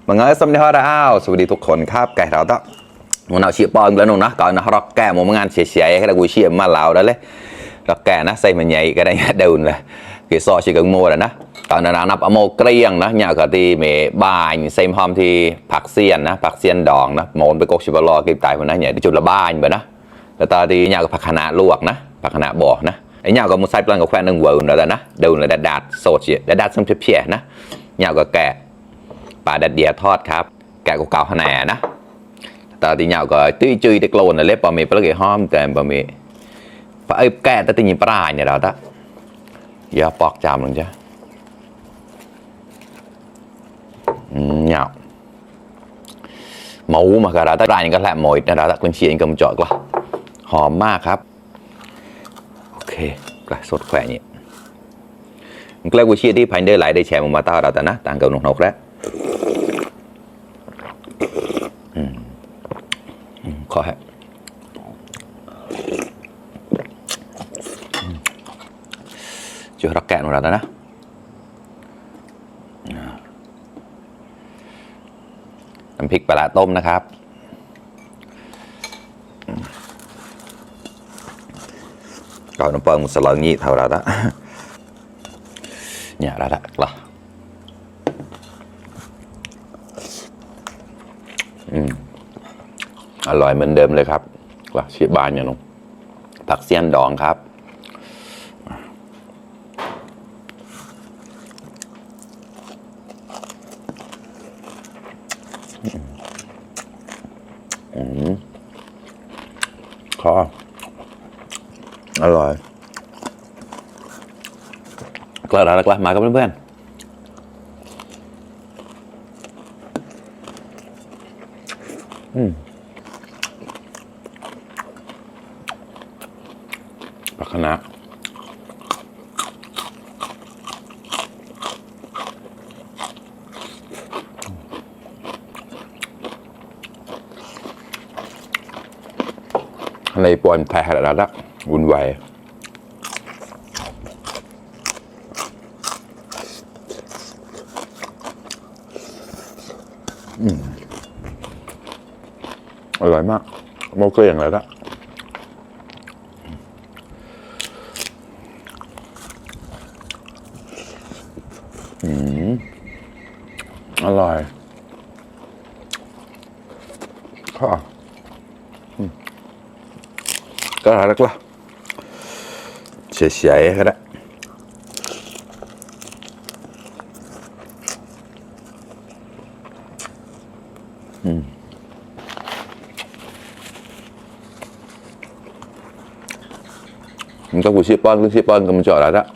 mọi người xâm nhập ra aoสวัสดีทุกคนครับแกเราต้องมันเอาเชียร์บอลแล้วหนูนะก่อนนะเราแกมันงานเสียๆให้เราคุยเชียร์มาแล้วได้เลยเราแกนะใส่มันใหญ่ก็ได้เดินเลยกี่ซอชิกังโม่แล้วนะตอนนั้นนับอโมเกรียงนะเนี่ยก็ที่เมย์บายเซมพอมที่ผักเซียนนะผักเซียนดองนะโมนไปกกชิบลอกิบตายคนนั้นเนี่ยจุดละบ้านไปนะแล้วตอนที่เนี่ยก็ผักคะน้าลวกนะผักคะน้าบ่อนะไอ้เนี่ยก็มุสายปลังกับแฟนหนึ่งเวิร์นแล้วนะเดินเลยดัดโซเชียดัดซ้ำเพี้ยนะเนี่ยก็แกปลาดัดเดียทอดครับแกก็เก่าขนาดนะตอนที่เนี่ยก็ตุ้ยจุยตะโกนเลยปลาเมย์ปลาเกี่ยห้อมแต่ปลาเมย์ปลาไอ้แกแต่ตีนปลาเนี่ยเราตั้งอย่าปอกจามลงจ้ะnhạo mẫu mà cả đã tất cả những cái làm mồi đã quân chị anh cầm chọi quá hòm maครับโอเคก็สดแขวนี่ก็เลยวิชีที่พันเดอร์ไหลได้แชร์มาตาเราแต่นะต่างกับหนุ่มๆแล้วขอให้ช่วยรักแกะของเราแต่นะน้ำพริกปลาต้มนะครับก่อนน้ำเปิ้ลมุสลิมนี่เท่าไรละเนี่ยละละอร่อยเหมือนเดิมเลยครับว่าชีบานอย่างนู้นผักเสี้ยนดองครับขออร่อยกล้าแล้วกล้ามากับเพื่อนผักคะน้าในปอนแพร่ระดับวุ่นวายอร่อยมากโมเกลียงเลยละอร่อยข้าวก็รักละเฉยๆก็ได้มันก็กูชิปป้อนก็มันจอดแล้วละ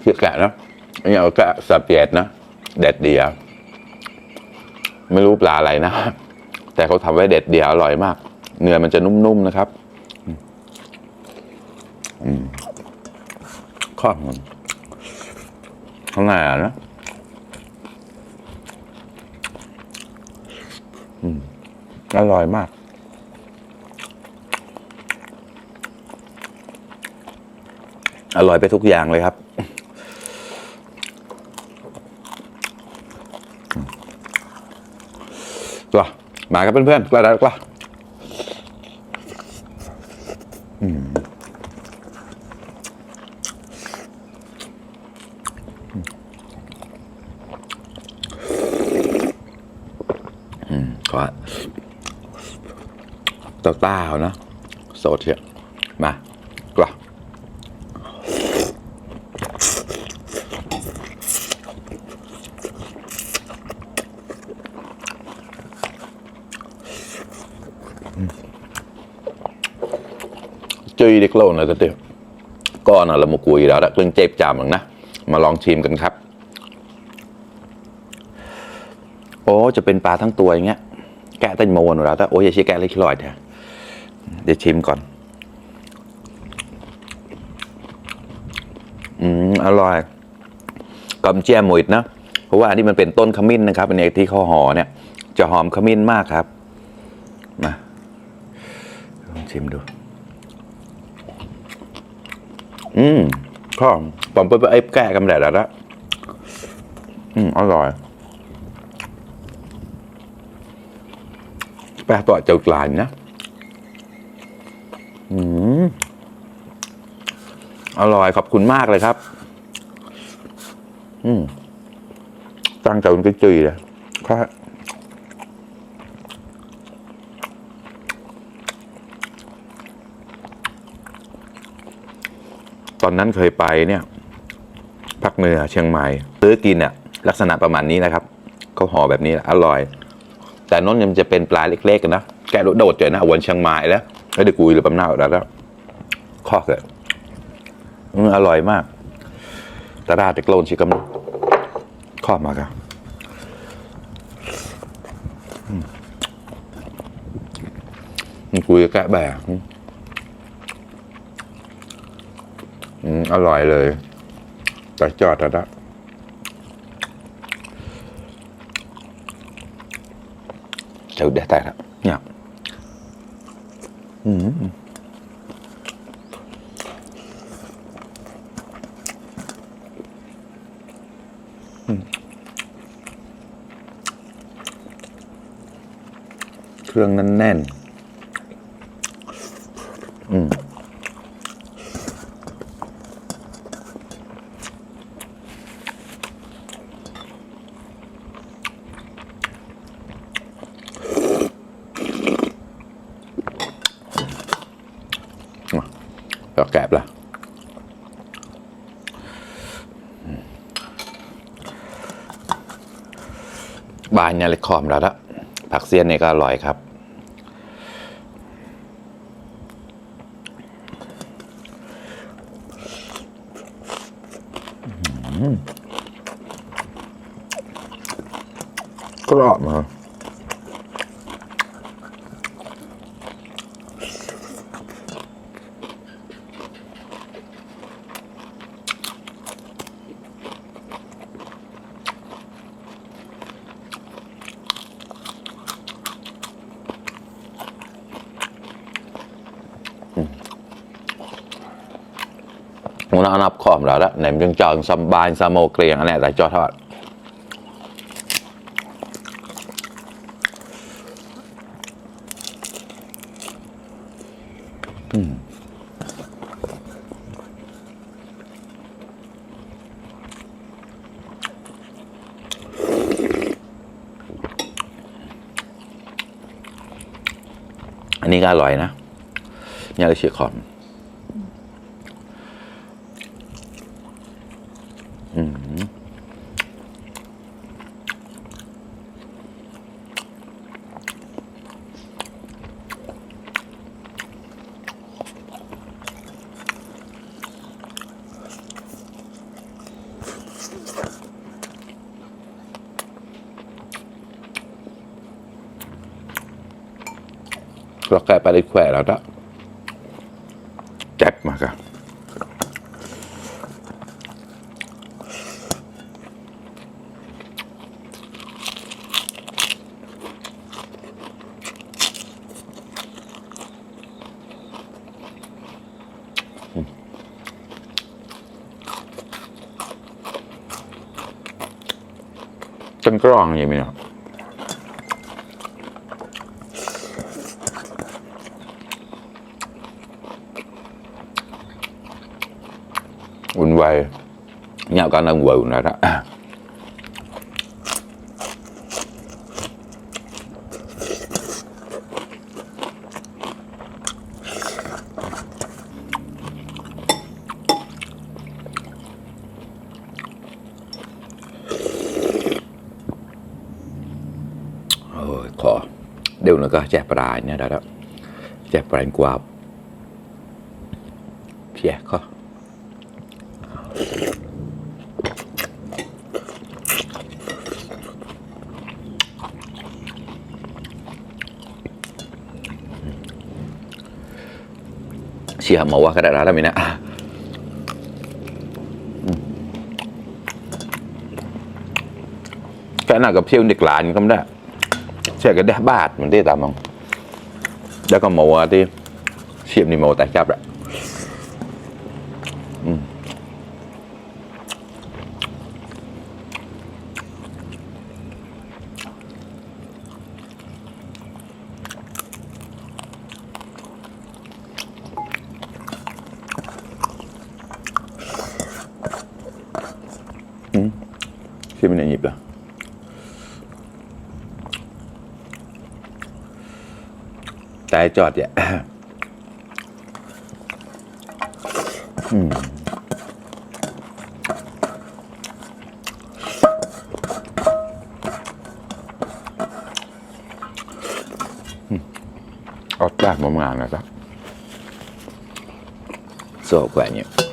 เขี้ยแกะนะอันนี้เอาแกะสับเปียดนะเด็ดเดียวไม่รู้ปลาอะไรนะแต่เขาทำไว้เด็ดเดียวอร่อยมากเนื้อมันจะนุ่มๆนะครับข้าวมันข้างในนะอร่อยมากอร่อยไปทุกอย่างเลยครับกล้ามากับเพื่อนๆกล้าได้กล้าก็ต้าเขานะโซเทียมากล้าจุ chơi đi lâu này cái tiêu con là một cùi đó đã cưng chép chạm rồi nèมาลองชิมกันครับโอ้จะเป็นปลาทั้งตัวอย่างเงี้ยแกะเต้นโมนแล้วแต่โอ้ยอย่าชี้แกะเล็กลอยแท้เดี๋ยวชิมก่อนอร่อยกับเจียมหมดนะเพราะว่าอันนี้มันเป็นต้นขมิ้นนะครับอันนี้ที่เขาห่อเนี่ยจะหอมขมิ้นมากครับมาลองชิมดูข้าวผมไปไอ้แกะกันแดดแล้วอร่อยแปะตัวเจ้ากลายนะอร่อยขอบคุณมากเลยครับตั้งใจมันก็จืดเลยครับตอนนั้นเคยไปเนี่ยภาคเหนือเชียงใหม่ซื้อกินเนี่ยลักษณะประมาณนี้นะครับเขาห่อแบบนี้อร่อยแต่น้นยังจะเป็นปลาเล็กๆกันนะแกะโดดเจอนะวันเชียงใหม่แล้วไม่ได้กุยหรือปั๊มเน่าแล้วข้อเกิดอร่อยมากตราเด็กโลนชิกำข้อมาครับกุยแกะแบบอร่อยเลยแต่จอดแล้วจะเด็ดแต่ละเนี่ยเครื่องนั้นแน่นแล้วแกะละบานเนี่ยเลยคอมแล้วละผักเสี้ยนนี่ก็อร่อยครับกรอบมาnó nắp khom rồi đó nệm chân tròn xăm ban sa mô krieng anh này tại cho thôiอันนี้ก็อร่อยนะเนี่ยเราเชียร์ขอมเราแกะไปได้แขวะแล้วนะแจ็บมากอะจนกรองอย่างนี้เนาะอุ่นไวเนี่ยก็นั่งเวอร์นะฮะขอเดี๋ยวนึกก็แจกปลาเนี่ยได้แล้วแจกปลากวาบ Chè khó Chè màu qua cái đại đó mình nè Cái nào gặp siêu nghịch lạnh không đó Chè cái đá bát mình thấy tạm không Đó có màu thì Xiêm thì màu tại chấp đấy Xiêm này nhịp rồi Tay chọt vậy Ớt bạc một ngàn là đó Sổ quả nhỉ